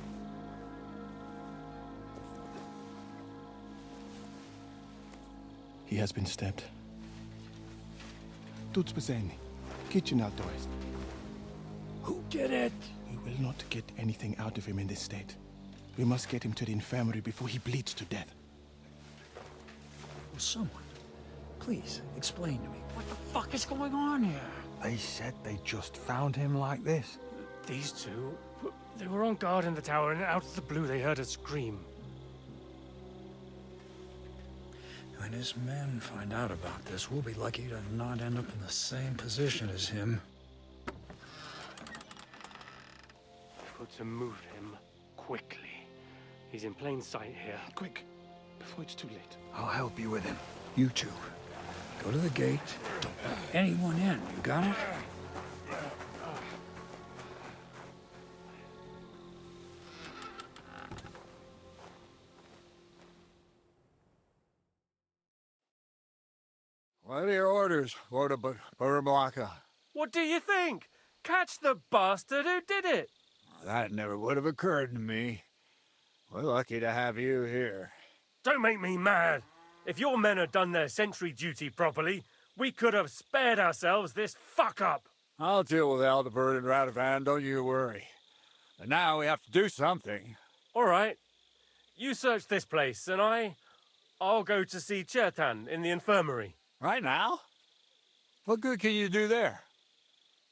He has been stabbed. Tuts bezeni. Kitchen outdoors. Who did it? We will not get anything out of him in this state. We must get him to the infirmary before he bleeds to death. Will someone please explain to me what the fuck is going on here? They said they just found him like this. These two, they were on guard in the tower, and out of the blue they heard a scream. When his men find out about this, we'll be lucky to not end up in the same position as him. Got to move him quickly. He's in plain sight here. Quick, before it's too late. I'll help you with him. You two, go to the gate. Don't let anyone in. You got it? What are your orders, Lord of Burmlaka? What do you think? Catch the bastard who did it! That never would have occurred to me. We're lucky to have you here. Don't make me mad. If your men had done their sentry duty properly, we could have spared ourselves this fuck-up. I'll deal with Aldebert and Radovan, don't you worry. But now we have to do something. All right. You search this place, and I'll go to see Chertan in the infirmary. Right now? What good can you do there?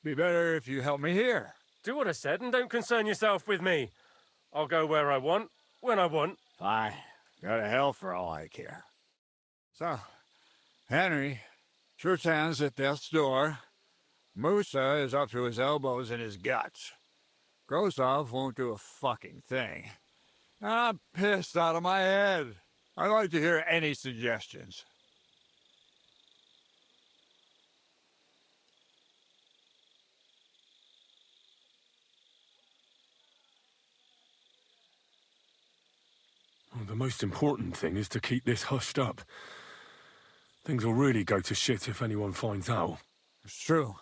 Be better if you help me here. Do what I said and don't concern yourself with me. I'll go where I want, when I want. Fine. Go to hell for all I care. So, Henry, Churchan's at death's door. Musa is up to his elbows in his guts. Grosov won't do a fucking thing. I'm pissed out of my head. I'd like to hear any suggestions. Well, the most important thing is to keep this hushed up. Things will really go to shit if anyone finds out. It's true.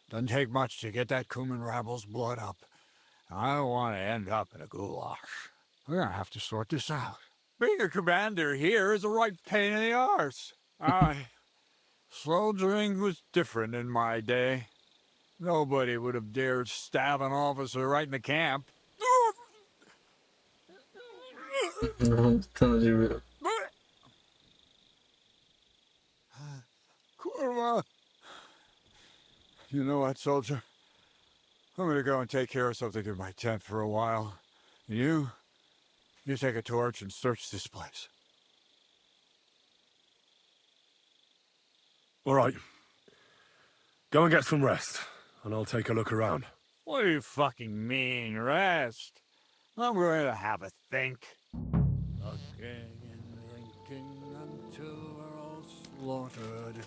Doesn't take much to get that Kuman rabble's blood up. I don't want to end up in a goulash. We're gonna have to sort this out. Being a commander here is a right pain in the arse. Soldiering was different in my day. Nobody would have dared stab an officer right in the camp. Kurva! You know what, soldier? I'm gonna go and take care of something in my tent for a while. And you take a torch and search this place. All right. Go and get some rest, and I'll take a look around. What do you fucking mean, rest? I'm going to have a think. Looking and thinking until we're all slaughtered.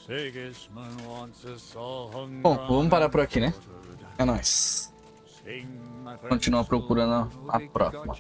Sigismund wants us all hung. Bom, vamos parar por aqui, né? É nóis. Continuar procurando a próxima.